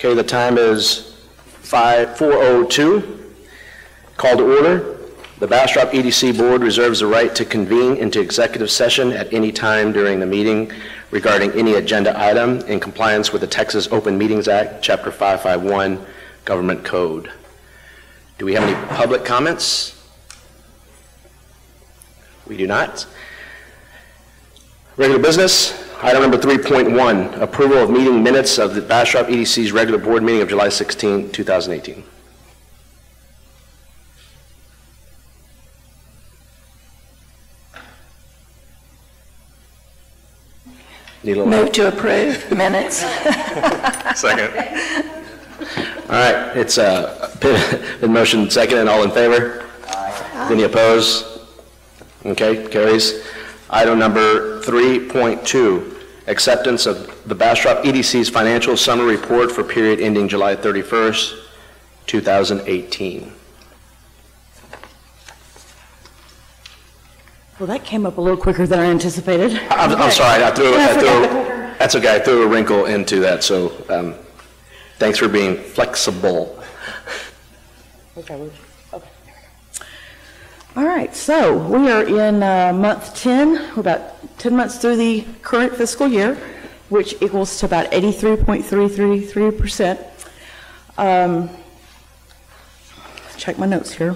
Okay, the time is 4:02. Call to order. The Bastrop EDC Board reserves the right to convene into executive session at any time during the meeting regarding any agenda item in compliance with the Texas Open Meetings Act, Chapter 551, Government Code. Do we have any public comments? We do not. Regular business. Item number 3.1, approval of meeting minutes of the Bastrop EDC's regular board meeting of July 16, 2018. Move to approve minutes. Second. All right, it's been motion second, and all in favor? Aye. Any opposed? Okay, carries. Item number 3.2, acceptance of the Bastrop EDC's financial summary report for period ending July 31st, 2018. Well, that came up a little quicker than I anticipated. I'm sorry, that's okay, I threw a wrinkle into that, so thanks for being flexible. Okay. All right, so we are in month 10. We're about 10 months through the current fiscal year, which equals to about 83.333%. Check my notes here.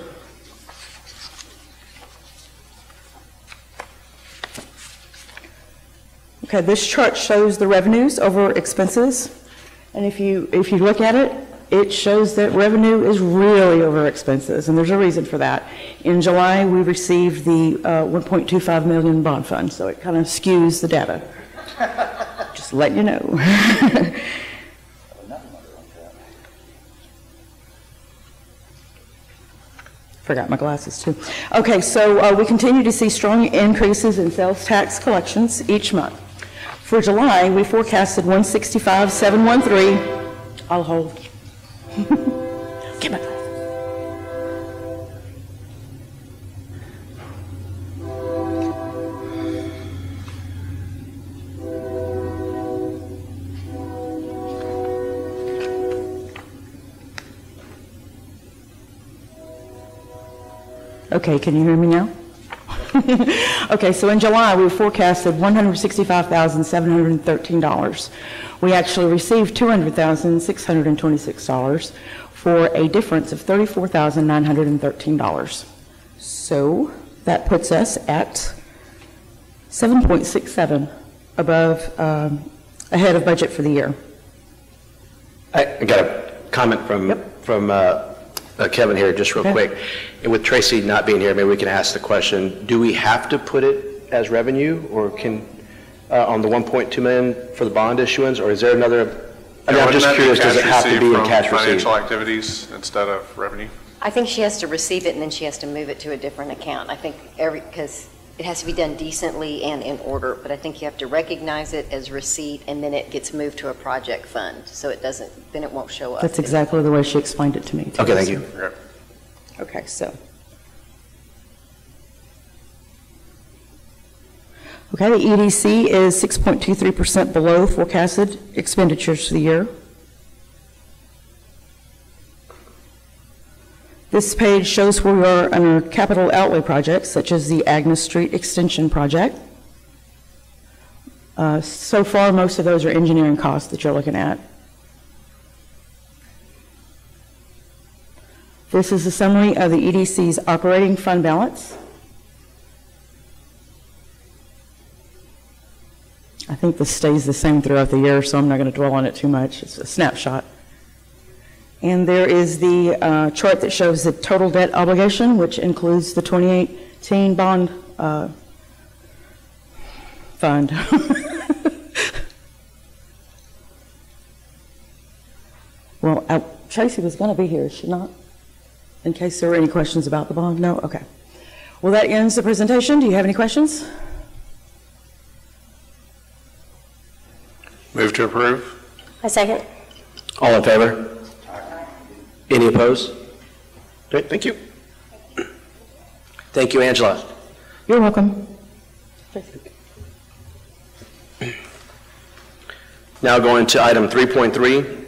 Okay, this chart shows the revenues over expenses, and if you look at it, it shows that revenue is really over expenses, and there's a reason for that. In July, we received the $1.25 million bond fund, so it kind of skews the data. Just letting you know. Forgot my glasses too. Okay, so we continue to see strong increases in sales tax collections each month. For July, we forecasted 165,713. I'll hold. Get my glasses. Okay, can you hear me now? Okay, so in July, we forecasted $165,713. We actually received $200,626 for a difference of $34,913. So that puts us at 7.67 above, ahead of budget for the year. I got a comment from Kevin here, just real quick. And with Tracy not being here, maybe we can ask the question, do we have to put it as revenue, or can, on the 1.2 million for the bond issuance, or is there another, I'm just curious, does it have to be in cash received? Financial activities instead of revenue? I think she has to receive it and then she has to move it to a different account. I think because it has to be done decently and in order, but I think you have to recognize it as receipt and then it gets moved to a project fund, so it doesn't, then it won't show up. That's exactly the way she explained it to me. Okay, thank you. Okay, so. Okay, the EDC is 6.23% below forecasted expenditures for the year. This page shows where we are under capital outlay projects, such as the Agnes Street Extension project. So far, most of those are engineering costs that you're looking at. This is a summary of the EDC's operating fund balance. I think this stays the same throughout the year, so I'm not going to dwell on it too much. It's a snapshot. And there is the chart that shows the total debt obligation, which includes the 2018 bond fund. Well, Tracy was going to be here, is she not? In case there were any questions about the bond? No? Okay. Well, that ends the presentation. Do you have any questions? Move to approve. A second. All in favor? Any opposed? Great, thank you. Thank you, Angela. You're welcome. Now going to item 3.3,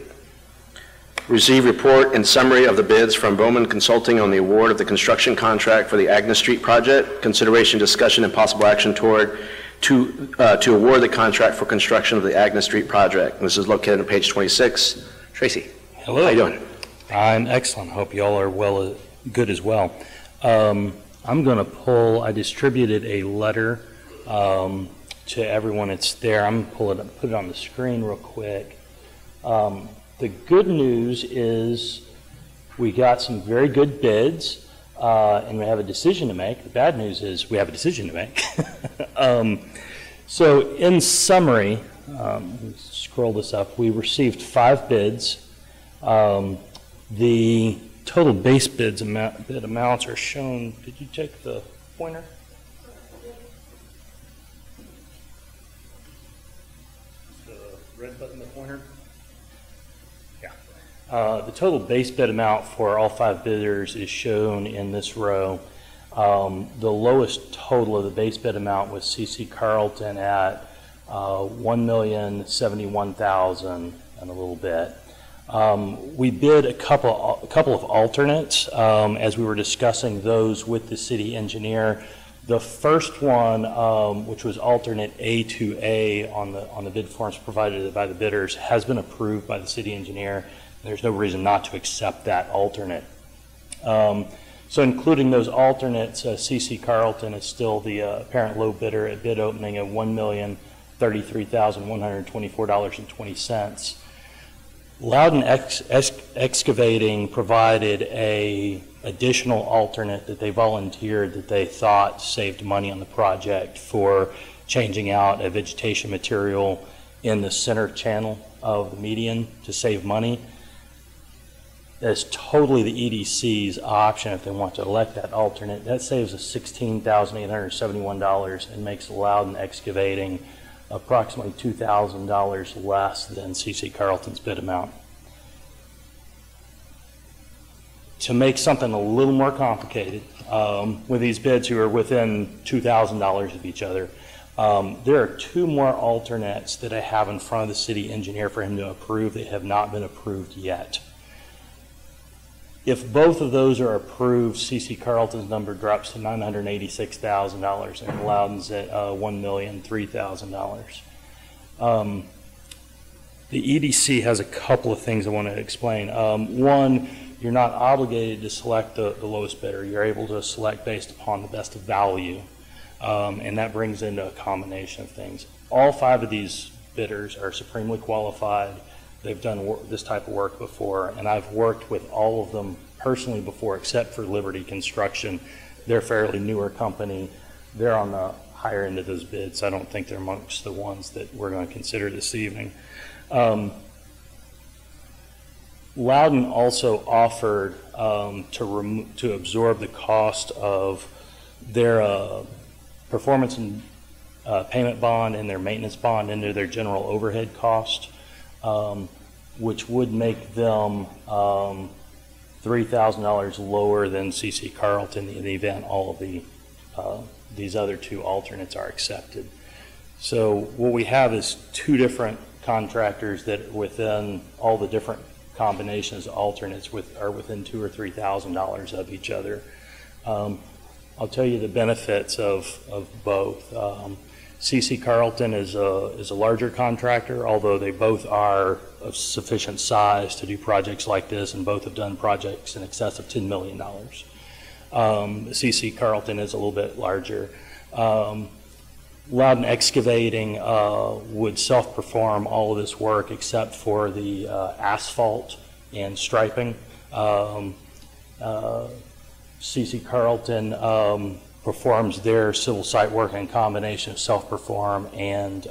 Receive report and summary of the bids from Bowman Consulting on the award of the construction contract for the Agnes Street project. Consideration, discussion, and possible action to award the contract for construction of the Agnes Street project. This is located on page 26. Tracy. Hello. How you doing? I'm excellent. Hope you all are good as well. I'm going to I distributed a letter to everyone. It's there. I'm going to put it on the screen real quick. The good news is we got some very good bids, and we have a decision to make. The bad news is we have a decision to make. So in summary, scroll this up, we received 5 bids. The total base bid amounts are shown. Did you take the pointer? The red button, the pointer? The total base bid amount for all 5 bidders is shown in this row. The lowest total of the base bid amount was C.C. Carlton at $1,071,000 and a little bit. We bid a couple of alternates as we were discussing those with the city engineer. The first one, which was alternate A2A on the bid forms provided by the bidders, has been approved by the city engineer. There's no reason not to accept that alternate. So including those alternates, C.C. Carlton is still the apparent low bidder at bid opening of $1,033,124.20. Loudon Excavating provided a additional alternate that they volunteered that they thought saved money on the project for changing out a vegetation material in the center channel of the median to save money. That's totally the EDC's option if they want to elect that alternate. That saves us $16,871 and makes Loudon Excavating approximately $2,000 less than C.C. Carlton's bid amount. To make something a little more complicated, with these bids who are within $2,000 of each other, there are 2 more alternates that I have in front of the city engineer for him to approve that have not been approved yet. If both of those are approved, C.C. Carlton's number drops to $986,000 and Loudon's at $1,003,000. The EDC has a couple of things I want to explain. One, you're not obligated to select the lowest bidder. You're able to select based upon the best value, and that brings into a combination of things. All 5 of these bidders are supremely qualified. They've done this type of work before, and I've worked with all of them personally before, except for Liberty Construction. They're a fairly newer company. They're on the higher end of those bids. I don't think they're amongst the ones that we're going to consider this evening. Loudon also offered to absorb the cost of their performance and payment bond and their maintenance bond into their general overhead cost. Which would make them $3,000 lower than C.C. Carlton in the event all of these other 2 alternates are accepted. So what we have is 2 different contractors that within all the different combinations of alternates are within $2,000 or $3,000 of each other. I'll tell you the benefits of both. C.C. Carlton is a larger contractor, although they both are of sufficient size to do projects like this, and both have done projects in excess of $10 million. C.C. Carlton is a little bit larger. Loudon Excavating would self-perform all of this work except for the asphalt and striping. C.C. Carlton performs their civil site work in combination of self-perform and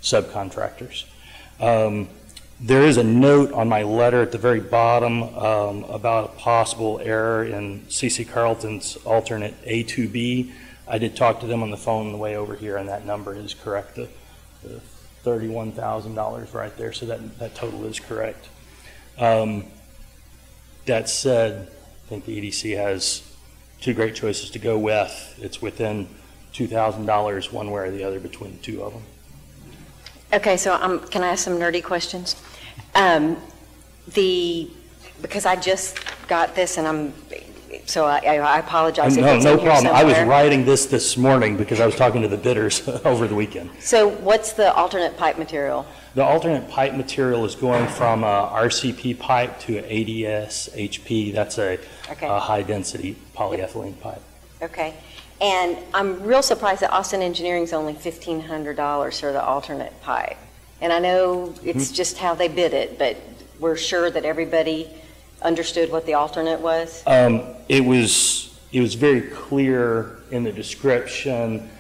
subcontractors. There is a note on my letter at the very bottom about a possible error in C.C. Carlton's alternate A2B. I did talk to them on the phone on the way over here, and that number is correct, the $31,000 right there, so that total is correct. That said, I think the EDC has 2 great choices to go with. It's within $2,000 one way or the other between the 2 of them. Okay, so can I ask some nerdy questions? Because I just got this and so I apologize if No, it's no in here problem. I was somewhere. writing this morning because I was talking to the bidders over the weekend. So what's the alternate pipe material? The alternate pipe material is going from RCP pipe to ADS HP. That's a high-density polyethylene pipe. Okay. And I'm real surprised that Austin Engineering's only $1,500 for the alternate pipe. And I know it's just how they bid it, but we're sure that everybody understood what the alternate was? It was very clear in the description,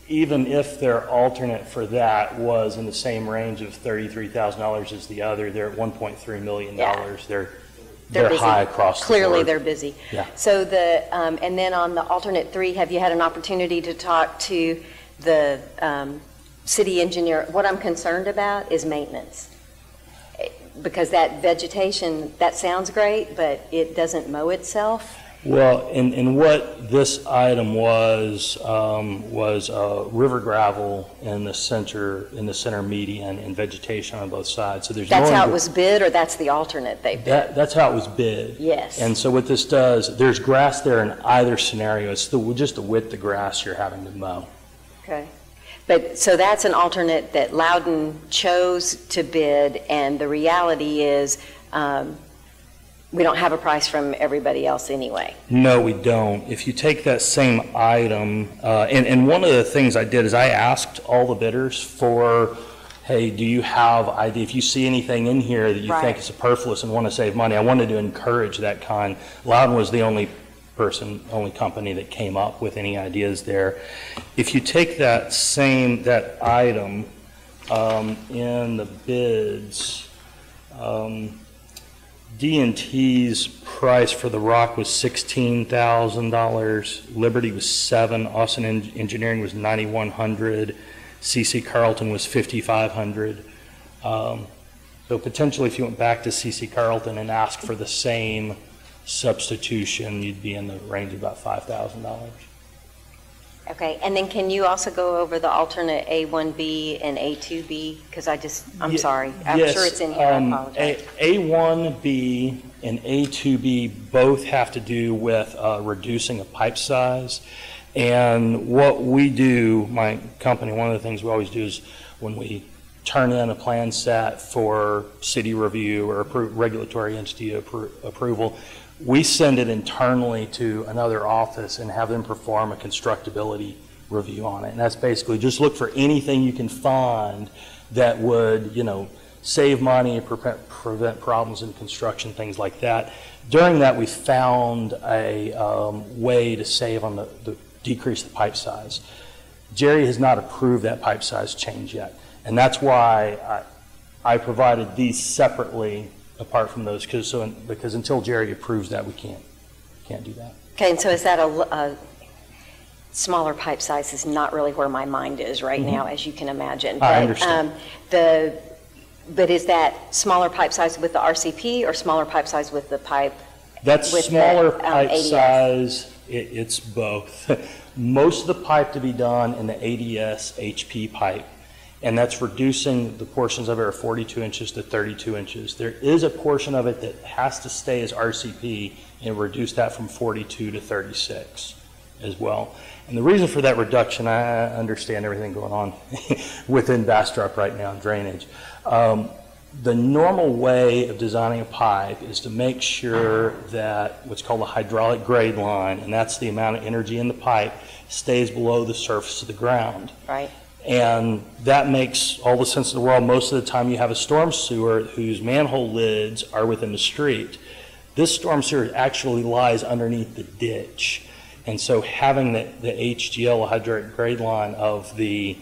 even if their alternate for that was in the same range of $33,000 as the other, they're at $1.3 million. Yeah. They're busy. high across the Clearly, board. they're busy. Yeah. So and then on the alternate 3, have you had an opportunity to talk to the city engineer? What I'm concerned about is maintenance. Because that vegetation, that sounds great, but it doesn't mow itself. Well, and what this item was river gravel in the center median and vegetation on both sides. So there's That's no how it was bid, or that's the alternate they bid? That's how it was bid. Yes. And so what this does, there's grass there in either scenario. It's just the width of grass you're having to mow. Okay. But, so that's an alternate that Loudon chose to bid, and the reality is, we don't have a price from everybody else anyway. No, we don't. If you take that same item, and one of the things I did is I asked all the bidders for, hey, do you have idea, if you see anything in here that you think is superfluous and want to save money, I wanted to encourage that kind. Loudon was the only company that came up with any ideas there. If you take that item in the bids, D&T's price for the rock was $16,000, Liberty was $7,000, Austin Engineering was $9,100, CC Carlton was $5,500. So potentially if you went back to CC Carlton and asked for the same substitution, you'd be in the range of about $5,000. Okay, and then can you also go over the alternate A1B and A2B? Because I'm sorry, I'm sure it's in here, I apologize. A1B and A2B both have to do with reducing a pipe size. And what we do, my company, one of the things we always do is when we turn in a plan set for city review or regulatory entity approval, we send it internally to another office and have them perform a constructability review on it. And that's basically just look for anything you can find that would, save money and prevent problems in construction, things like that. During that, we found a way to save on the decrease the pipe size. Jerry has not approved that pipe size change yet. And that's why I provided these separately apart from those, because until Jerry approves that, we can't do that. Okay, and so is that a smaller pipe size is not really where my mind is right now, as you can imagine. I understand. But is that smaller pipe size with the RCP or smaller pipe size with the pipe? That's with smaller the, pipe ADS? size. It's both. Most of the pipe to be done in the ADS HP pipe, and that's reducing the portions of it are 42 inches to 32 inches. There is a portion of it that has to stay as RCP and reduce that from 42 to 36 as well. And the reason for that reduction, I understand everything going on within Bastrop right now in drainage. The normal way of designing a pipe is to make sure that what's called a hydraulic grade line, and that's the amount of energy in the pipe, stays below the surface of the ground. Right. And that makes all the sense in the world. Most of the time you have a storm sewer whose manhole lids are within the street. This storm sewer actually lies underneath the ditch. And so having the HGL, a hydraulic grade line of the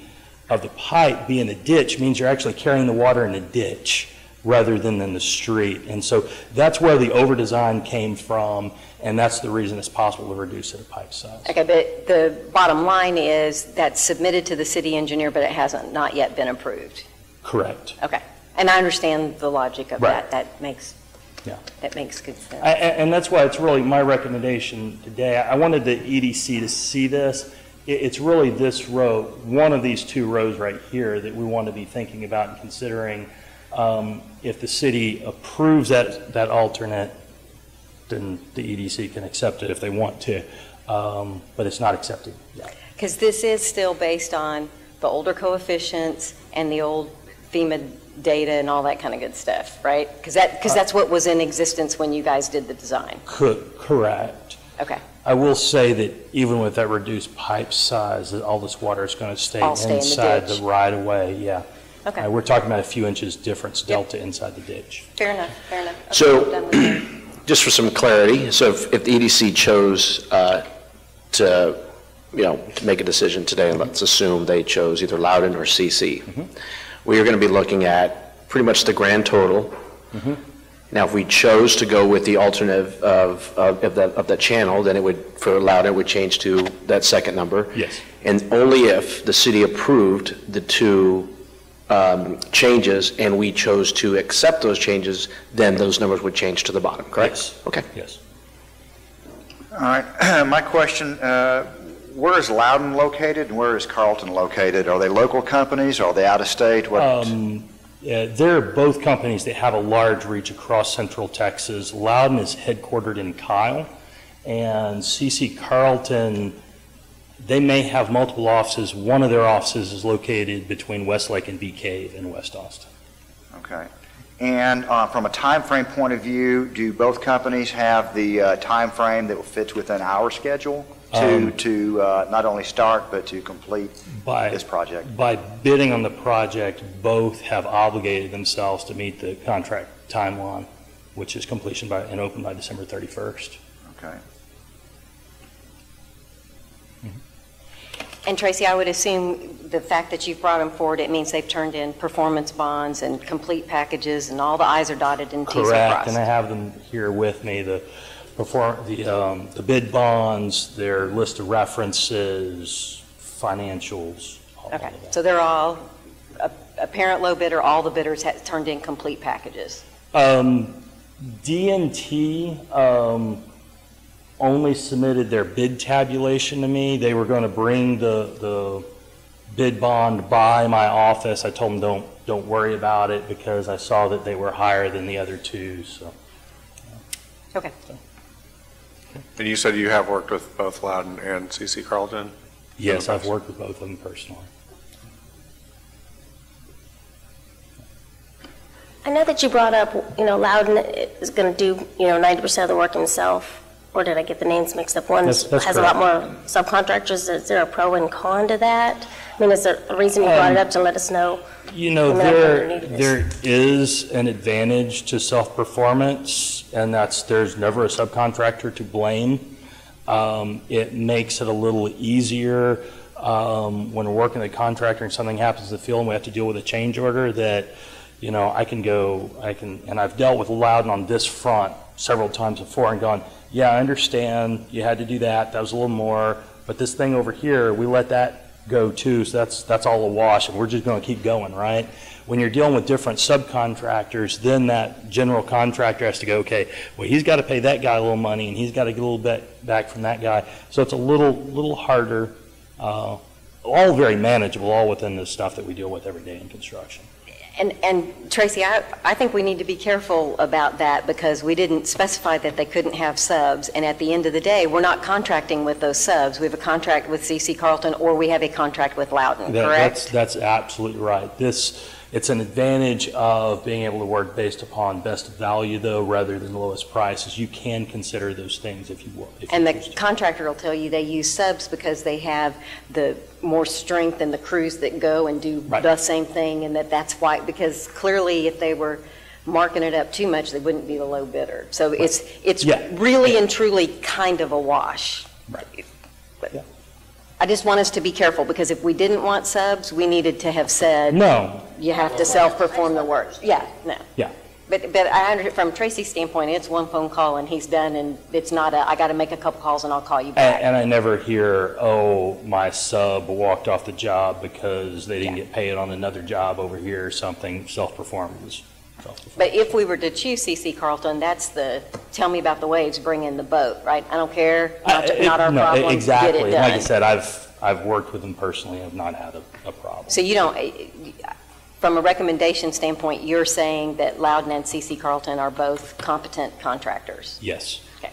pipe be in the ditch means you're actually carrying the water in the ditch rather than in the street. And so that's where the over-design came from, and that's the reason it's possible to reduce it a pipe size. Okay, but the bottom line is that's submitted to the city engineer, but it hasn't not yet been approved. Correct. Okay, and I understand the logic of Right. that. That makes good sense. And that's why it's really my recommendation today. I wanted the EDC to see this. It's really this row, one of these two rows right here that we want to be thinking about and considering If the city approves that alternate, then the EDC can accept it if they want to, but it's not accepted yet. Because this is still based on the older coefficients and the old FEMA data and all that kind of good stuff, right? Because that's what was in existence when you guys did the design. Correct. Okay. I will say that even with that reduced pipe size, that all this water is going to stay inside the right of way. Yeah. Okay. We're talking about a few inches difference delta inside the ditch. Fair enough. Fair enough. Okay, So, done with that. just for some clarity, so if the EDC chose to make a decision today, and let's assume they chose either Loudon or CC, we are going to be looking at pretty much the grand total. Now, if we chose to go with the alternative of the channel, then it would, for Loudon, it would change to that second number. Yes. And only if the city approved the two changes and we chose to accept those changes, then those numbers would change to the bottom, correct? Yes. Okay. Yes. All right, my question, where is Loudon located and where is Carlton located? Are they local companies? Are they out of state? Yeah, they're both companies that have a large reach across central Texas. Loudon is headquartered in Kyle, and CC Carlton, they may have multiple offices. One of their offices is located between Westlake and Bee Cave in West Austin. Okay. And from a time frame point of view, do both companies have the time frame that fits within our schedule to not only start but to complete this project? By bidding on the project, both have obligated themselves to meet the contract timeline, which is completion and open by December 31st. Okay. And Tracy, I would assume the fact that you've brought them forward, it means they've turned in performance bonds and complete packages, and all the I's are dotted and T's are Correct, crossed. and I have them here with me, the bid bonds, their list of references, financials, all Okay, of that. so they're all, apparent low bidder, all the bidders have turned in complete packages. D&T only submitted their bid tabulation to me. They were going to bring the bid bond by my office. I told them don't worry about it because I saw that they were higher than the other two. So. Okay. And you said you have worked with both Loudon and CC Carlton? Yes, I've worked with both of them personally. I know that you brought up, Loudon is going to do, 90% of the work himself. Or did I get the names mixed up? One That's has a lot more subcontractors. Is there a pro and con to that? I mean, is there a reason you brought it up to let us know? There is an advantage to self-performance, and there's never a subcontractor to blame. It makes it a little easier when we're working with a contractor and something happens in the field and we have to deal with a change order that, and I've dealt with Loudon on this front several times before and gone, yeah, I understand you had to do that. That was a little more, but this thing over here, we let that go too, so that's all a wash, and we're just going to keep going, right? When you're dealing with different subcontractors, then that general contractor has to go, okay, well, he's got to pay that guy a little money, and he's got to get a little bit back from that guy. So it's a little harder, all very manageable, all within the stuff that we deal with every day in construction. And Tracy, I think we need to be careful about that because we didn't specify that they couldn't have subs, and at the end of the day, we're not contracting with those subs. We have a contract with CC Carlton or we have a contract with Loudon, correct? That's absolutely right. It's an advantage of being able to work based upon best value, though, rather than lowest prices. You can consider those things if you will. And the contractor will tell you they use subs because they have the more strength in the crews that go and do the same thing, and that's why, because clearly if they were marking it up too much, they wouldn't be the low bidder. So it's really and truly kind of a wash. Right. But I just want us to be careful because if we didn't want subs, we needed to have said, no, you have to self-perform the work. Yeah, no. Yeah. But I understand from Tracy's standpoint, it's one phone call and he's done, and it's not I got to make a couple calls and I'll call you back. And I never hear, oh, my sub walked off the job because they didn't get paid on another job over here or something. Self-performance. But if we were to choose CC Carlton, that's the tell me about the waves, bring in the boat, right? I don't care, not our problem. Exactly. Get it done. Like I said, I've worked with them personally. I've not had a problem. So you don't. from a recommendation standpoint, you're saying that Loudon and C.C. Carlton are both competent contractors? Yes. Okay.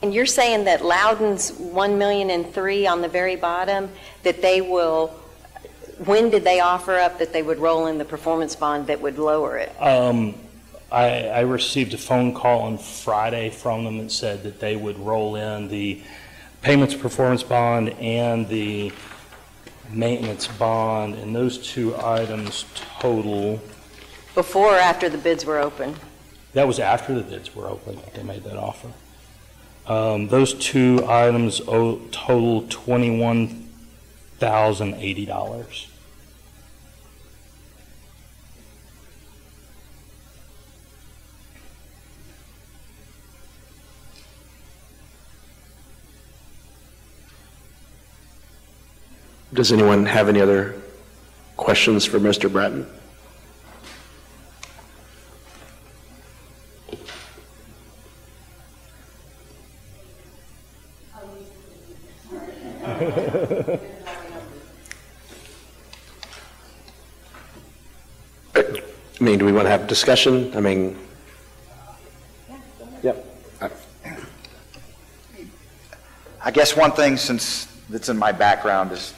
And you're saying that Loudon's $1,000,003 on the very bottom, that they will, when did they offer up that they would roll in the performance bond that would lower it? I received a phone call on Friday from them that said that they would roll in the payments performance bond and the maintenance bond, and those two items total. Before or after the bids were open? That was after the bids were open that they made that offer. Those two items total $21,080. Does anyone have any other questions for Mr. Bratton? I mean, do we want to have a discussion? I mean, yep. I guess one thing, since that's in my background, is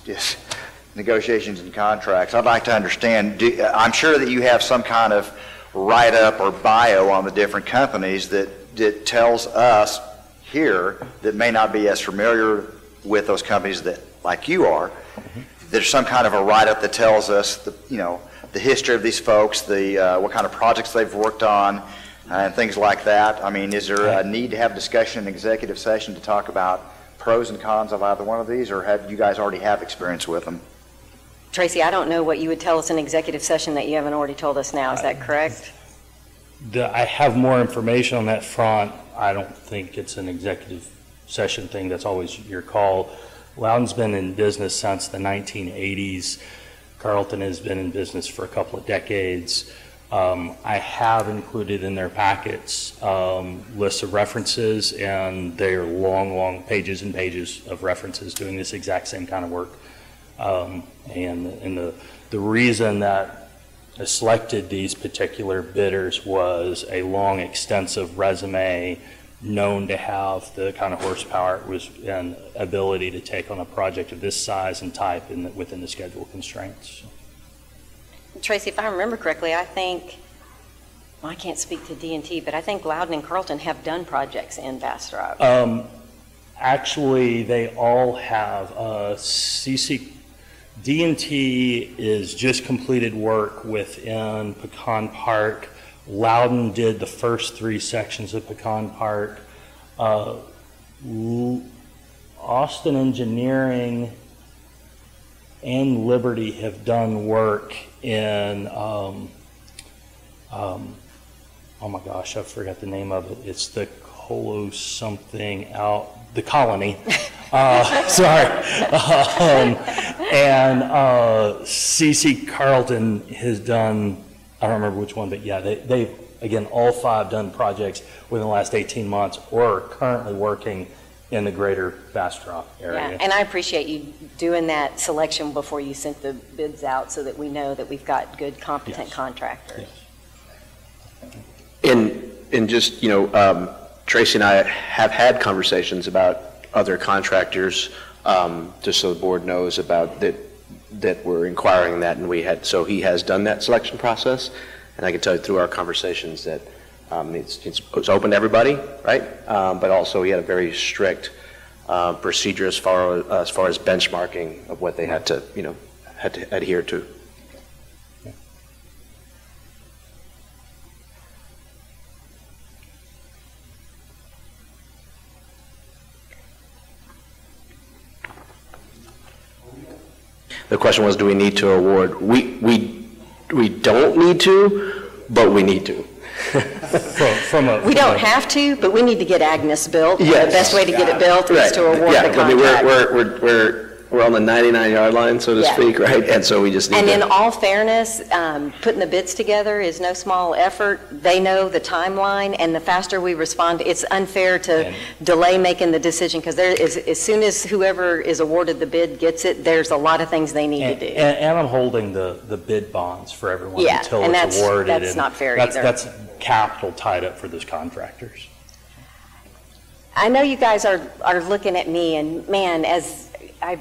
negotiations and contracts. I'd like to understand, I'm sure that you have some kind of write-up or bio on the different companies that tells us here that may not be as familiar with those companies that, like you are, there's some kind of a write-up that tells us the history of these folks, what kind of projects they've worked on, and things like that. I mean, is there a need to have discussion in executive session to talk about pros and cons of either one of these, or have you guys already have experience with them? Tracy, I don't know what you would tell us in executive session that you haven't already told us now. Is that correct? I have more information on that front. I don't think it's an executive session thing. That's always your call. Loudon's been in business since the 1980s. Carlton has been in business for a couple of decades. I have included in their packets lists of references, and they are long pages and pages of references doing this exact same kind of work. And the reason that I selected these particular bidders was a long, extensive resume, known to have the kind of horsepower and ability to take on a project of this size and type within the schedule constraints. Tracy, if I remember correctly, I think, well, I can't speak to D&T, but I think Loudon and Carlton have done projects in Bastrop. Actually, they all have. D&T is just completed work within Pecan Park. Loudon did the first 3 sections of Pecan Park. Austin Engineering and Liberty have done work in, oh my gosh, I forgot the name of it. It's the Colo something out, the Colony. Sorry. And C.C. Carlton has done, I don't remember which one, but yeah, they've, again, all 5 done projects within the last 18 months or are currently working in the greater Bastrop area. Yeah, and I appreciate you doing that selection before you sent the bids out so that we know that we've got good, competent contractors. Yes. And just, Tracy and I have had conversations about other contractors, just so the board knows about that we're inquiring that, and so he has done that selection process, and I can tell you through our conversations that it's open to everybody, right? But also he had a very strict procedure as far as benchmarking of what they had to adhere to. The question was, do we need to award? We don't need to, but we need to. We don't have to, but we need to get Agnes built. Yes. The best way to get it built is to award the contract. We're we're on the 99-yard line, so to Yeah. speak, right? And so we just need And in to, all fairness, putting the bids together is no small effort. They know the timeline, and the faster we respond, it's unfair to delay making the decision, because there is, as soon as whoever is awarded the bid gets it, there's a lot of things they need to do. And I'm holding the bid bonds for everyone Yeah, until and it's awarded. that's and not fair that's- either. That's capital tied up for those contractors. I know you guys are looking at me, and man, as I'm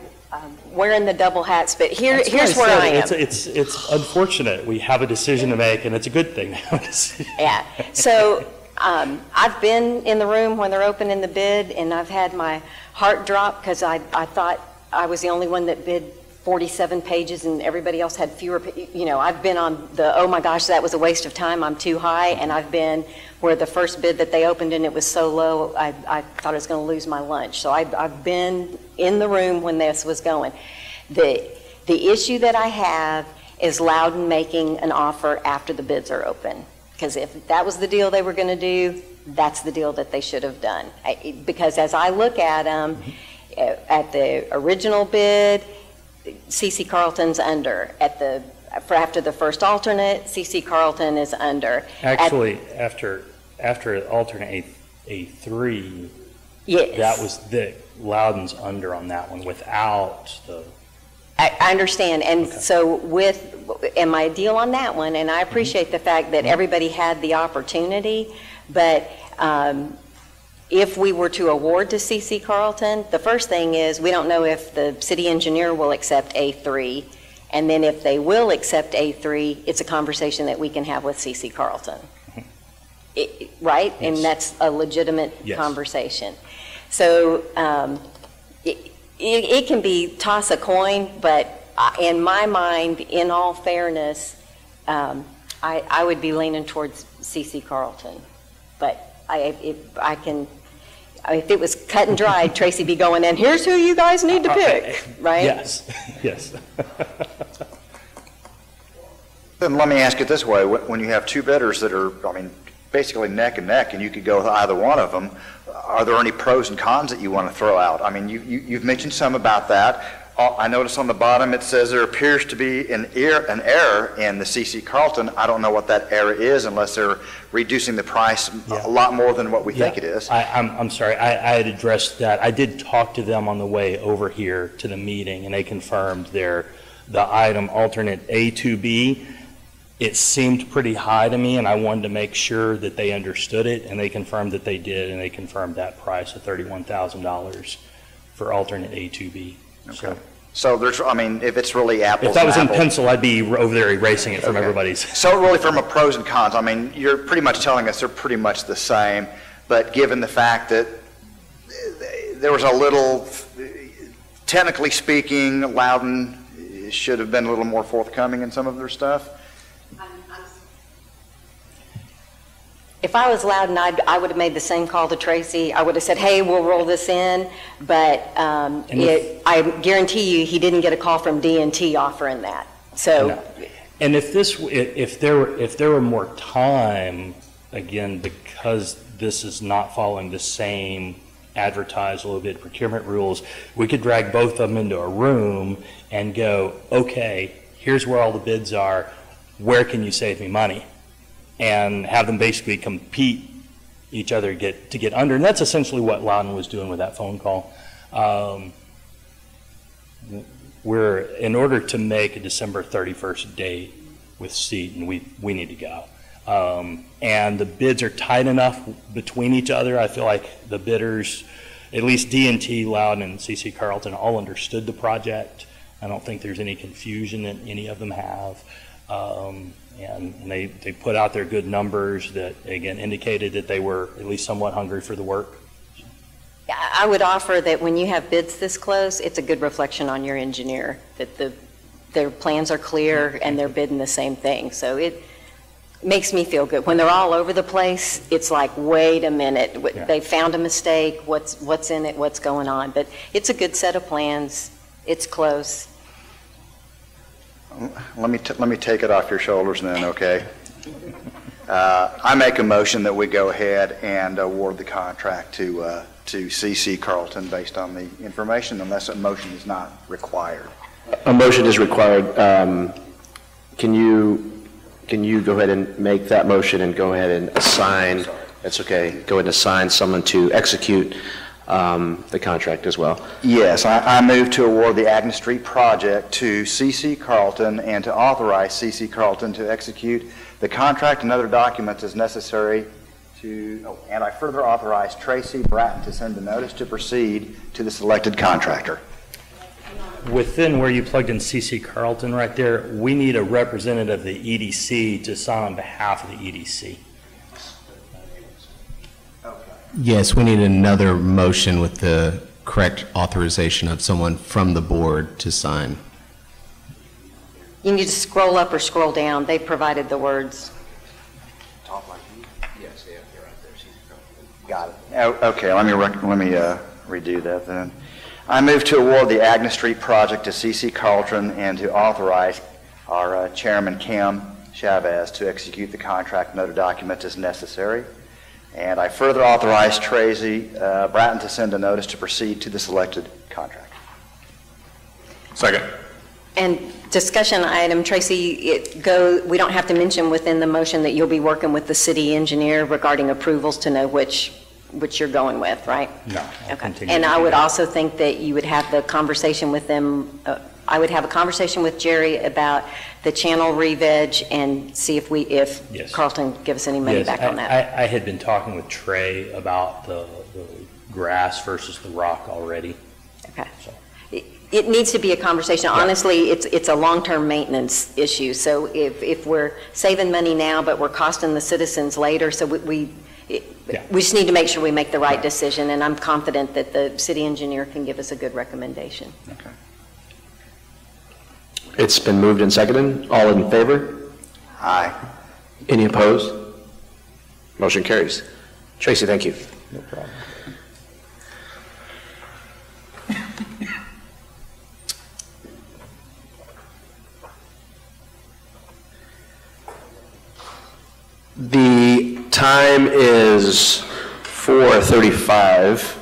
wearing the double hats, but That's here's why where I said am. It's unfortunate. We have a decision to make, and it's a good thing to have a decision. Yeah, so I've been in the room when they're opening the bid, and I've had my heart drop because I thought I was the only one that bid 47 pages and everybody else had fewer, I've been on the, oh my gosh, that was a waste of time, I'm too high, and I've been where the first bid that they opened and it was so low, I thought I was going to lose my lunch. So I've been in the room when this was going. The issue that I have is Loudon making an offer after the bids are open. Because if that was the deal they were going to do, that's the deal that they should have done. Because as I look at them, at the original bid, C.C. Carlton's under. After the first alternate, C.C. Carlton is under. Actually, after alternate A3, Yes. that was Loudon's under on that one without the. I understand, and so and my deal on that one, and I appreciate the fact that everybody had the opportunity, but if we were to award to C.C. Carlton, the first thing is we don't know if the city engineer will accept A3, and then if they will accept A3, it's a conversation that we can have with C.C. Carlton. Right? Yes. And that's a legitimate Yes. conversation. So it can be toss a coin, but in my mind, in all fairness, I would be leaning towards C.C. Carlton. But if it was cut and dried, Tracy be going, and here's who you guys need to pick, right? Yes, yes. Then let me ask it this way. When you have two bidders that are, basically neck and neck, and you could go with either one of them, are there any pros and cons that you want to throw out? You've mentioned some about that. I notice on the bottom it says there appears to be an error in the C.C. Carlton. I don't know what that error is unless they're reducing the price a lot more than what we think it is. I'm sorry, I had addressed that. I did talk to them on the way over here to the meeting, and they confirmed the item alternate A2B. It seemed pretty high to me, and I wanted to make sure that they understood it, and they confirmed that they did, and they confirmed that price of $31,000 for alternate A2B. Okay. So there's, if it's really apples If that was and in apples. pencil, I'd be over there erasing it from everybody's. So really from a pros and cons, you're pretty much telling us they're pretty much the same, but given the fact that there was a little, technically speaking, Loudon should have been a little more forthcoming in some of their stuff. If I was Loudon, I would have made the same call to Tracy. I would have said, hey, we'll roll this in, but I guarantee you he didn't get a call from D&T offering that. So, No. And if there were more time, again, because this is not following the same advertised low bid procurement rules, we could drag both of them into a room and go, okay, here's where all the bids are, where can you save me money? And have them basically compete each other to get under. And that's essentially what Loudon was doing with that phone call. In order to make a December 31st date with Seton, we need to go. And the bids are tight enough between each other. I feel like the bidders, at least D&T, Loudon, and C.C. Carlton, all understood the project. I don't think there's any confusion that any of them have. And they put out their good numbers that, again, indicated that they were at least somewhat hungry for the work. I would offer that when you have bids this close, it's a good reflection on your engineer, that their plans are clear and they're bidding the same thing. So it makes me feel good. When they're all over the place, it's like, wait a minute, they found a mistake, what's in it, what's going on. But it's a good set of plans, it's close. Let me take it off your shoulders then, okay? I make a motion that we go ahead and award the contract to to CC Carlton based on the information, unless a motion is not required. A motion is required. Can you go ahead and make that motion and go ahead and assign, that's okay, go ahead and assign someone to execute the contract as well? Yes, I move to award the Agnes Street project to CC Carlton and to authorize CC Carlton to execute the contract and other documents as necessary and I further authorize Tracy Bratton to send a notice to proceed to the selected contractor. Within where you plugged in CC Carlton right there, we need a representative of the EDC to sign on behalf of the EDC. Yes, we need another motion with the correct authorization of someone from the board to sign. You need to scroll up or scroll down. They provided the words. Got it. Okay, let me redo that then. I move to award the Agnes Street project to CC Carlton and to authorize our chairman, Kim Chavez, to execute the contract and other documents as necessary. And I further authorize Tracy Bratton to send a notice to proceed to the selected contract. Second. And discussion item, Tracy, we don't have to mention within the motion that you'll be working with the city engineer regarding approvals to know which you're going with, right? No. Okay. And I would also think that you would have the conversation with them. I would have a conversation with Jerry about the channel re-veg and see if Yes. Carlton give us any money back on that. I had been talking with Trey about the grass versus the rock already. Okay. So. It needs to be a conversation. Yeah. Honestly, it's a long-term maintenance issue. So if we're saving money now, but we're costing the citizens later, so we just need to make sure we make the right decision, and I'm confident that the city engineer can give us a good recommendation. Okay. It's been moved and seconded. All in favor? Aye. Any opposed? Motion carries. Tracy, thank you. No problem. The time is 4:35,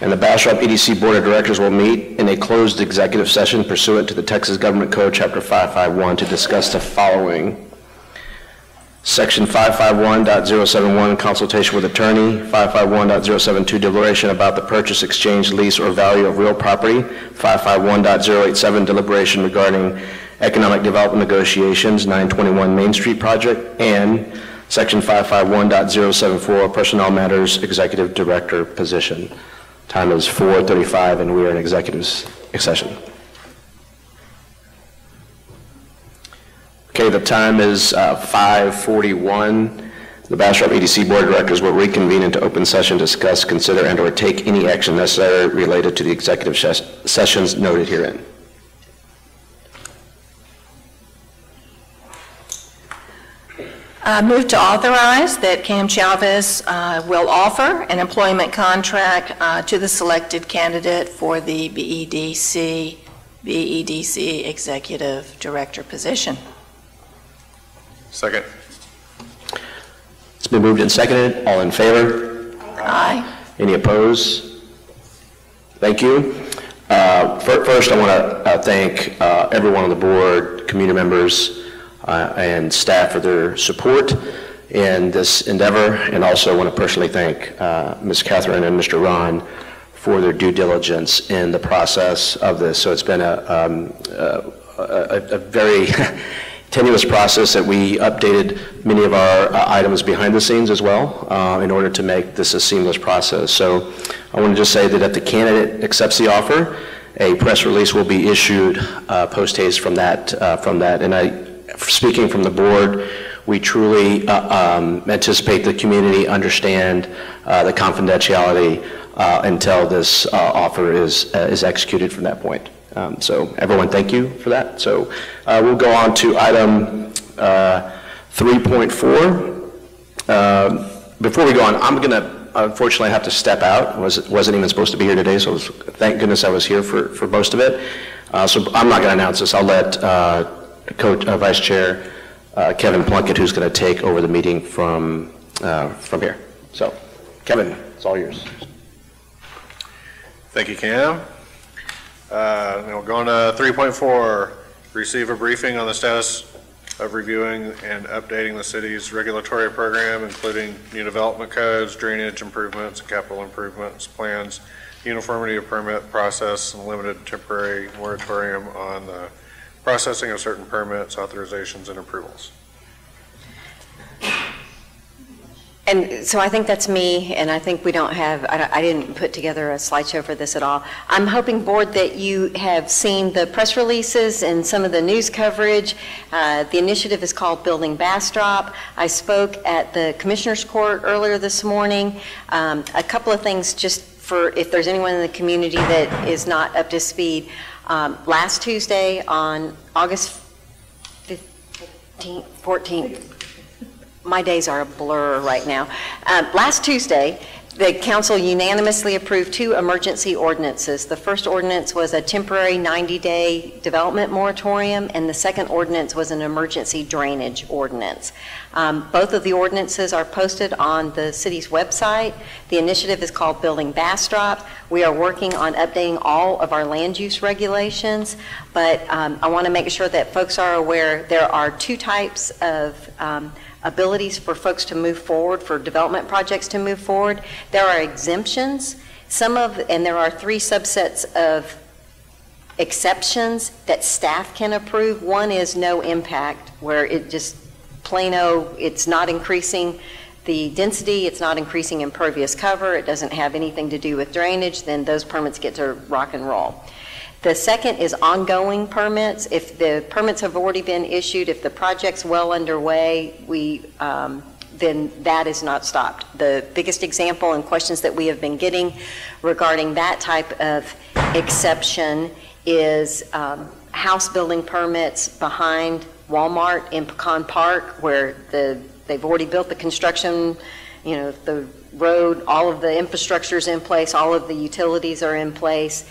and the Bastrop EDC Board of Directors will meet in a closed executive session pursuant to the Texas Government Code, Chapter 551, to discuss the following. Section 551.071, consultation with attorney. 551.072, deliberation about the purchase, exchange, lease, or value of real property. 551.087, deliberation regarding economic development negotiations, 921 Main Street project. And Section 551.074, personnel matters, executive director position. Time is 4:35, and we are in executive session. Okay, the time is 5:41. The Bastrop EDC Board of Directors will reconvene into open session, discuss, consider, and/or take any action necessary related to the executive sessions noted herein. Move to authorize that Cam Chavez will offer an employment contract to the selected candidate for the BEDC Executive Director position. Second. It's been moved and seconded. All in favor? Aye. Any opposed? Thank you. First, I want to thank everyone on the board, community members, and staff for their support in this endeavor, and also want to personally thank Ms. Catherine and Mr. Ron for their due diligence in the process of this. So it's been a very tenuous process that we updated many of our items behind the scenes as well in order to make this a seamless process. So I want to just say that if the candidate accepts the offer, a press release will be issued post-haste from that. And speaking from the board, we truly anticipate the community understand the confidentiality until this offer is executed from that point. So everyone, thank you for that. So we'll go on to item 3.4. Before we go on, I'm going to unfortunately have to step out. Wasn't even supposed to be here today, so thank goodness I was here for most of it. So I'm not going to announce this. I'll let Vice Chair Kevin Plunkett, who's going to take over the meeting from here. So, Kevin, it's all yours. Thank you, Cam. Now we're going to 3.4, receive a briefing on the status of reviewing and updating the city's regulatory program, including new development codes, drainage improvements, capital improvements, plans, uniformity of permit process, and limited temporary moratorium on the processing of certain permits, authorizations, and approvals. And so I think that's me, and I think we don't have, I didn't put together a slideshow for this at all. I'm hoping, board, that you have seen the press releases and some of the news coverage. The initiative is called Building Bastrop. I spoke at the Commissioner's Court earlier this morning. A couple of things just for if there's anyone in the community that is not up to speed. Last Tuesday on August 15th, 14th, my days are a blur right now. Last Tuesday, the council unanimously approved 2 emergency ordinances. The first ordinance was a temporary 90-day development moratorium, and the second ordinance was an emergency drainage ordinance. Both of the ordinances are posted on the city's website. The initiative is called Building Bastrop. We are working on updating all of our land use regulations, but I want to make sure that folks are aware there are 2 types of abilities for folks to move forward, for development projects to move forward. There are exemptions, and there are 3 subsets of exceptions that staff can approve. One is no impact, where it just it's not increasing the density, it's not increasing impervious cover, it doesn't have anything to do with drainage, then those permits get to rock and roll. The second is ongoing permits. If the permits have already been issued, if the project's well underway, then that is not stopped. The biggest example and questions that we have been getting regarding that type of exception is house building permits behind Walmart in Pecan Park, where they've already built the construction, the road, all of the infrastructure is in place, all of the utilities are in place.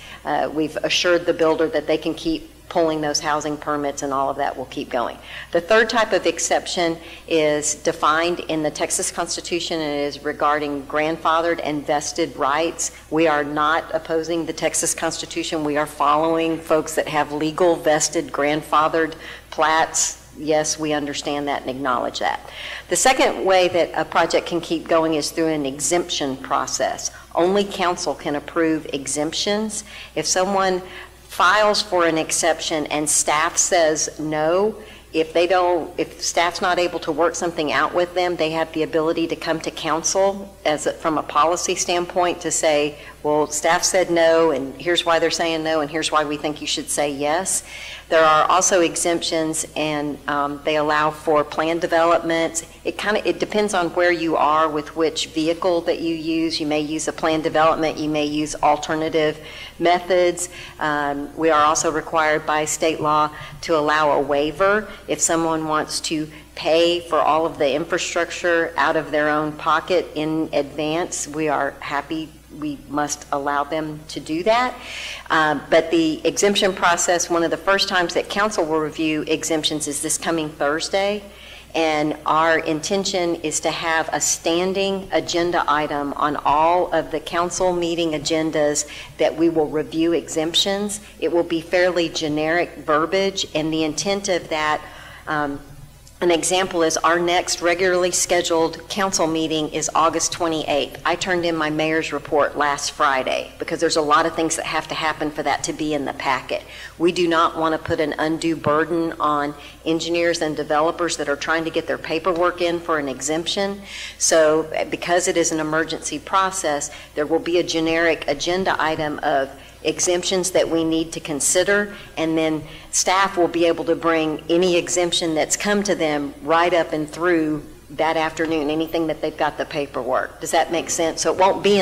We've assured the builder that they can keep pulling those housing permits, and all of that will keep going. The third type of exception is defined in the Texas Constitution, and it is regarding grandfathered and vested rights. We are not opposing the Texas Constitution. We are following folks that have legal vested grandfathered plats. Yes, we understand that and acknowledge that. The second way that a project can keep going is through an exemption process. Only council can approve exemptions. If someone files for an exception and staff says no, if staff's not able to work something out with them, they have the ability to come to council from a policy standpoint to say, well, staff said no, and here's why they're saying no, and here's why we think you should say yes. There are also exemptions, and they allow for plan development. It depends on where you are with which vehicle that you use. You may use a plan development. You may use alternative methods. We are also required by state law to allow a waiver if someone wants to pay for all of the infrastructure out of their own pocket in advance. We are happy. We must allow them to do that. But the exemption process, one of the first times that council will review exemptions is this coming Thursday. And our intention is to have a standing agenda item on all of the council meeting agendas that we will review exemptions. It will be fairly generic verbiage, and the intent of that, an example is our next regularly scheduled council meeting is August 28th. I turned in my mayor's report last Friday because there's a lot of things that have to happen for that to be in the packet. We do not want to put an undue burden on engineers and developers that are trying to get their paperwork in for an exemption. So because it is an emergency process, there will be a generic agenda item of exemptions that we need to consider, and then staff will be able to bring any exemption that's come to them right up and through that afternoon, anything that they've got the paperwork. Does that make sense? So it won't be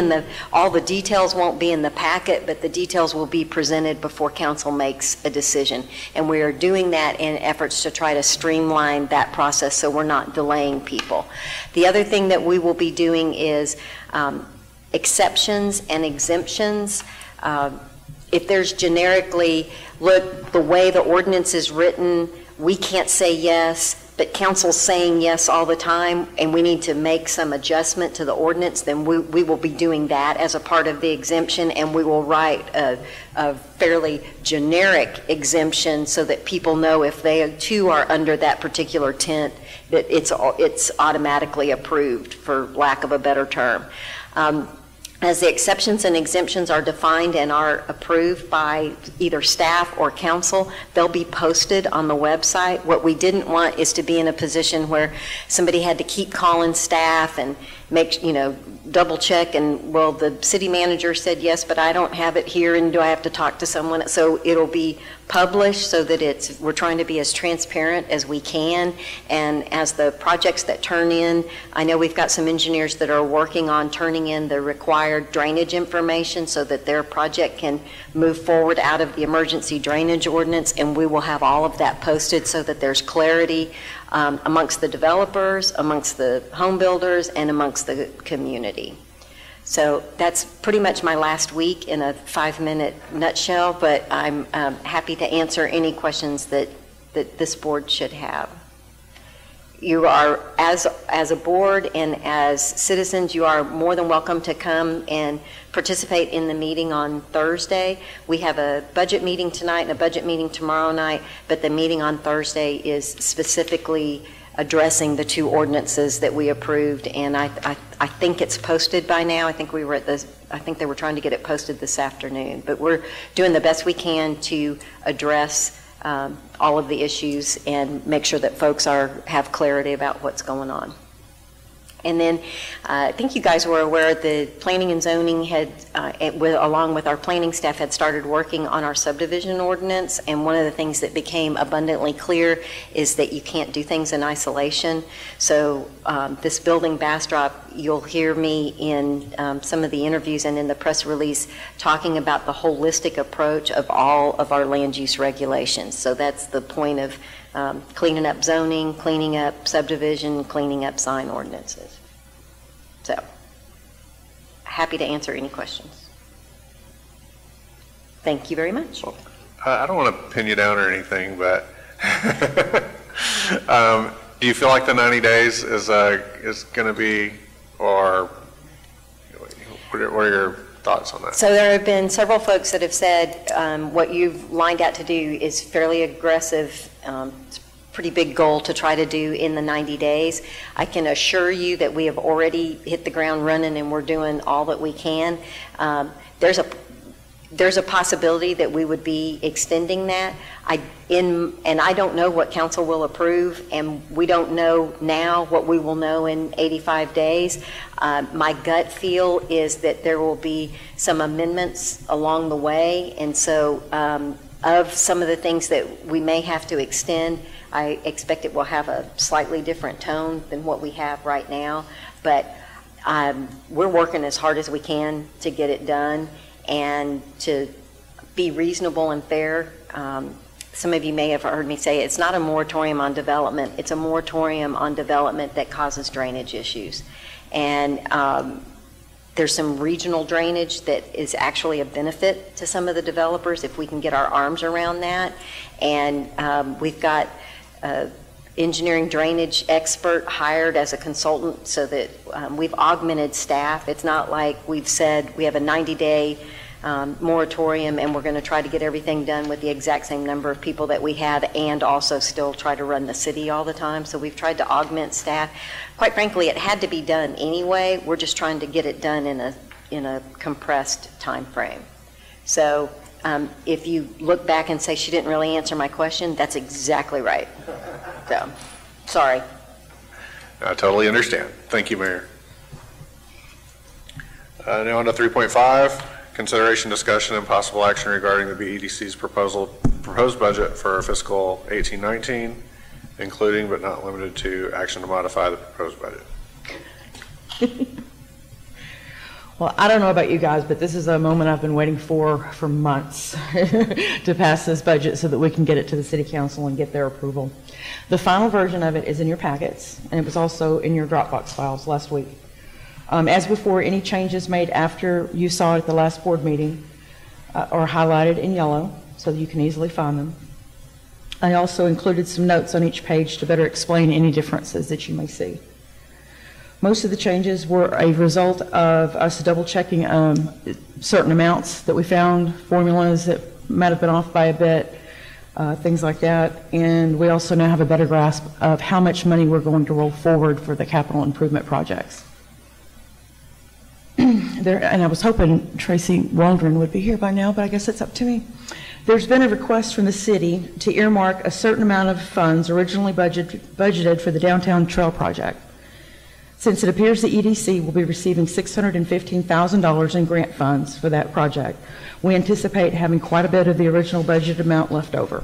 all the details won't be in the packet, but the details will be presented before council makes a decision. And we are doing that in efforts to try to streamline that process so we're not delaying people. The other thing that we will be doing is exceptions and exemptions. If there's generically, look, the way the ordinance is written, we can't say yes, but council's saying yes all the time, and we need to make some adjustment to the ordinance, then we will be doing that as a part of the exemption, and we will write a fairly generic exemption so that people know if they too are under that particular tent, that it's automatically approved, for lack of a better term. As the exceptions and exemptions are defined and are approved by either staff or council, they'll be posted on the website. What we didn't want is to be in a position where somebody had to keep calling staff and make, double check, and, well, the city manager said yes, but I don't have it here, and do I have to talk to someone? So it'll be published so that we're trying to be as transparent as we can, and as the projects that turn in, I know we've got some engineers that are working on turning in the required drainage information so that their project can move forward out of the emergency drainage ordinance, and we will have all of that posted so that there's clarity amongst the developers, amongst the home builders, and amongst the community. So that's pretty much my last week in a 5-minute nutshell, but I'm happy to answer any questions that this board should have. You are, as a board and as citizens, you are more than welcome to come and participate in the meeting on Thursday. We have a budget meeting tonight and a budget meeting tomorrow night, but the meeting on Thursday is specifically addressing the 2 ordinances that we approved, and I think it's posted by now. I think they were trying to get it posted this afternoon, but we're doing the best we can to address all of the issues and make sure that folks have clarity about what's going on. And then I think you guys were aware the planning and zoning had, along with our planning staff, had started working on our subdivision ordinance. And one of the things that became abundantly clear is that you can't do things in isolation. So this building Bastrop, you'll hear me in some of the interviews and in the press release talking about the holistic approach of all of our land use regulations. So that's the point of cleaning up zoning, cleaning up subdivision, cleaning up sign ordinances. So, happy to answer any questions. Thank you very much. I don't want to pin you down or anything, but do you feel like the 90 days is going to be, or what are your thoughts on that? So there have been several folks that have said what you've lined out to do is fairly aggressive. It's a pretty big goal to try to do in the 90 days. I can assure you that we have already hit the ground running and we're doing all that we can. There's a possibility that we would be extending that. And I don't know what council will approve, and we don't know now what we will know in 85 days. My gut feel is that there will be some amendments along the way, and so of some of the things that we may have to extend, I expect it will have a slightly different tone than what we have right now, but we're working as hard as we can to get it done and to be reasonable and fair. Some of you may have heard me say it's not a moratorium on development, it's a moratorium on development that causes drainage issues. And there's some regional drainage that is actually a benefit to some of the developers if we can get our arms around that. And we've got engineering drainage expert hired as a consultant so that we've augmented staff. It's not like we've said we have a 90-day moratorium and we're going to try to get everything done with the exact same number of people that we have and also still try to run the city all the time. So we've tried to augment staff. Quite frankly, it had to be done anyway. We're just trying to get it done in a compressed time frame. So if you look back and say she didn't really answer my question, that's exactly right. So, sorry. I totally understand. Thank you, Mayor. Now on to 3.5, consideration, discussion, and possible action regarding the BEDC's proposed budget for fiscal 18-19, including but not limited to action to modify the proposed budget. Well, I don't know about you guys, but this is a moment I've been waiting for months to pass this budget so that we can get it to the City Council and get their approval. The final version of it is in your packets, and it was also in your Dropbox files last week. As before, any changes made after you saw it at the last board meeting are highlighted in yellow so that you can easily find them. I also included some notes on each page to better explain any differences that you may see. Most of the changes were a result of us double-checking certain amounts that we found, formulas that might have been off by a bit, things like that. And we also now have a better grasp of how much money we're going to roll forward for the capital improvement projects. And I was hoping Tracy Waldron would be here by now, but I guess it's up to me. There's been a request from the city to earmark a certain amount of funds originally budgeted for the downtown trail project. Since it appears the EDC will be receiving $615,000 in grant funds for that project, we anticipate having quite a bit of the original budget amount left over.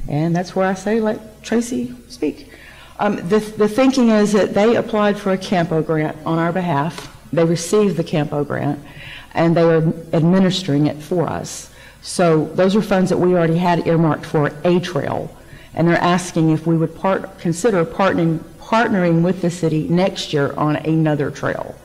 And that's where I say let Tracy speak. The thinking is that they applied for a CAMPO grant on our behalf. They received the CAMPO grant, and they are administering it for us. So those are funds that we already had earmarked for a trail, and they're asking if we would consider partnering with the city next year on another trail.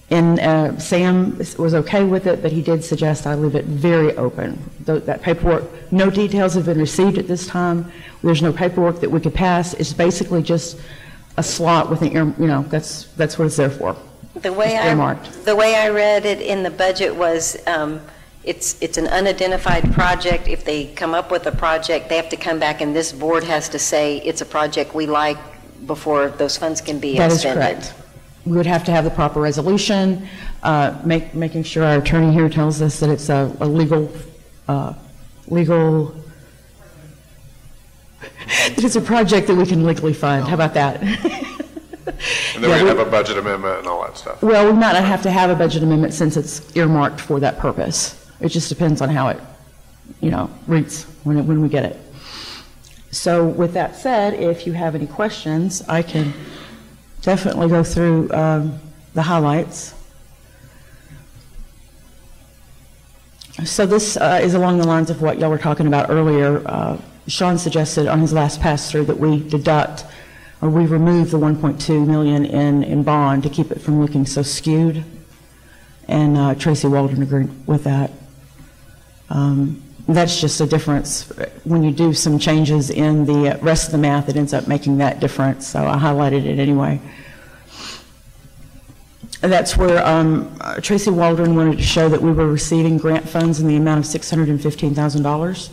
And Sam was okay with it, but he did suggest I leave it very open. That paperwork, no details have been received at this time. There's no paperwork that we could pass. It's basically just a slot with an that's what it's there for. The way I read it in the budget was it's an unidentified project. If they come up with a project, they have to come back, and this board has to say it's a project we like before those funds can be expended. That is correct. We would have to have the proper resolution, making sure our attorney here tells us that it's a legal, that it's a project that we can legally fund. How about that? And then we have a budget amendment and all that stuff. Well, we might not have to have a budget amendment since it's earmarked for that purpose. It just depends on how it, reads when we get it. So with that said, if you have any questions, I can definitely go through the highlights. So this is along the lines of what y'all were talking about earlier. Sean suggested on his last pass-through that we deduct or we remove the $1.2 million in bond to keep it from looking so skewed. And Tracy Waldron agreed with that. That's just a difference. When you do some changes in the rest of the math, it ends up making that difference. So I highlighted it anyway. And that's where Tracy Waldron wanted to show that we were receiving grant funds in the amount of $615,000.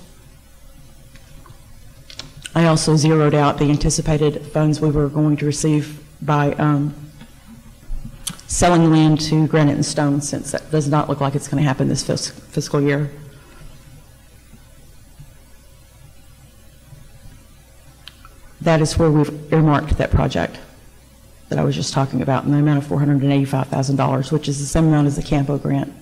I also zeroed out the anticipated funds we were going to receive by selling land to Granite and Stone, since that does not look like it's going to happen this fiscal year. That is where we've earmarked that project that I was just talking about in the amount of $485,000, which is the same amount as the CAMPO grant.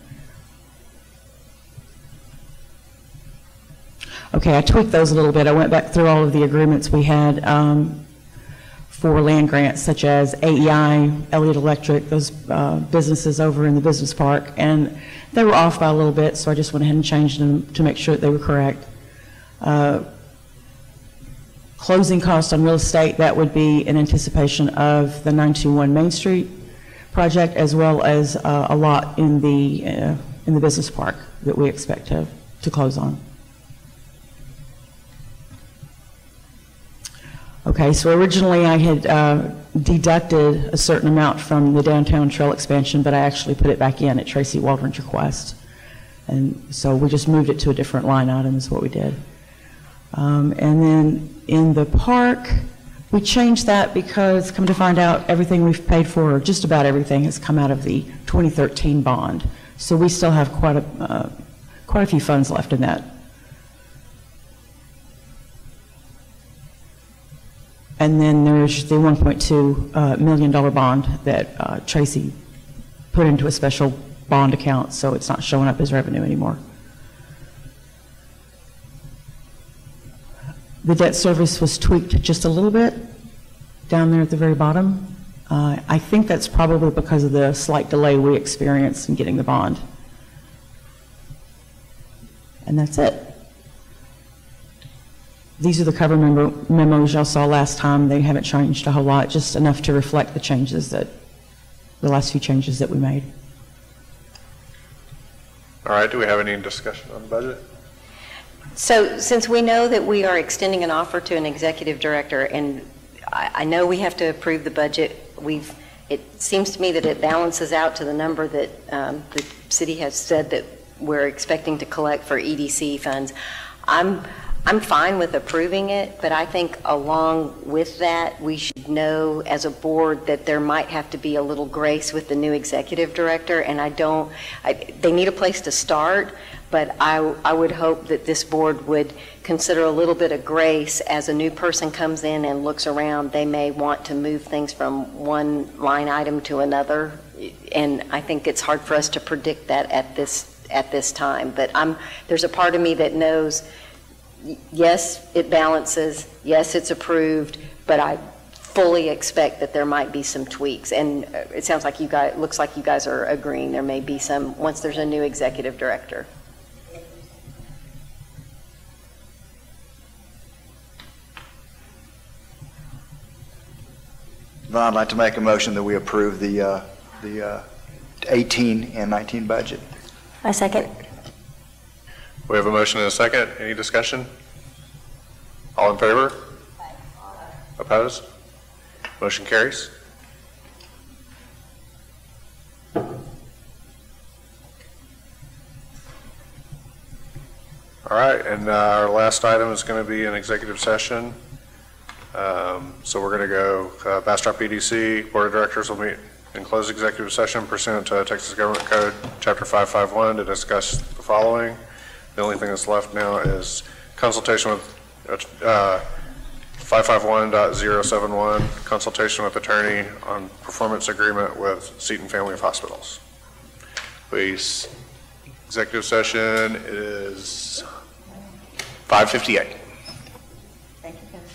Okay, I tweaked those a little bit. I went back through all of the agreements we had for land grants, such as AEI, Elliott Electric, those businesses over in the business park, and they were off by a little bit, so I just went ahead and changed them to make sure that they were correct. Closing cost on real estate, that would be in anticipation of the 921 Main Street project, as well as a lot in the business park that we expect to close on. Okay, so originally I had deducted a certain amount from the downtown trail expansion, but I actually put it back in at Tracy Waldron's request. And so we just moved it to a different line item is what we did. And then in the park, we changed that because, come to find out, everything we've paid for, or just about everything, has come out of the 2013 bond. So we still have quite a few funds left in that. And then there's the $1.2 million bond that Tracy put into a special bond account, so it's not showing up as revenue anymore. The debt service was tweaked just a little bit down there at the very bottom. I think that's probably because of the slight delay we experienced in getting the bond. And that's it. These are the cover memos y'all saw last time. They haven't changed a whole lot, just enough to reflect the changes the last few changes that we made. All right, do we have any discussion on the budget? So since we know that we are extending an offer to an executive director, and I know we have to approve the budget, it seems to me that it balances out to the number that the city has said that we're expecting to collect for EDC funds. I'm fine with approving it, but I think along with that, we should know as a board that there might have to be a little grace with the new executive director, and they need a place to start, but I would hope that this board would consider a little bit of grace as a new person comes in and looks around. They may want to move things from one line item to another, and I think it's hard for us to predict that at this time. But there's a part of me that knows, yes, it balances, yes, it's approved, but I fully expect that there might be some tweaks. And it sounds like looks like you guys are agreeing there may be some once there's a new executive director. I'd like to make a motion that we approve the 18 and 19 budget. I second. We have a motion and a second. Any discussion? All in favor? Opposed? Motion carries. All right, and our last item is going to be an executive session. So we're going to go, Bastrop EDC Board of Directors will meet in closed executive session pursuant to Texas Government Code, Chapter 551, to discuss the following. The only thing that's left now is consultation with 551.071, consultation with attorney on performance agreement with Seton Family of Hospitals. Please, executive session is 5:58. Thank you, Kevin.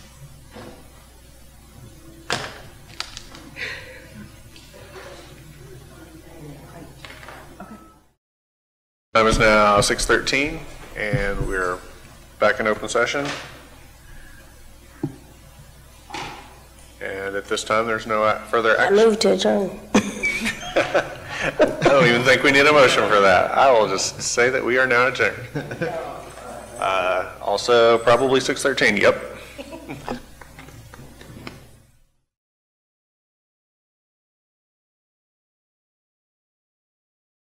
Time is now 6:13, and we're back in open session. And at this time, there's no further I action. move to adjourn. I don't even think we need a motion for that. I will just say that we are now adjourned. Also, probably 6:13, yep.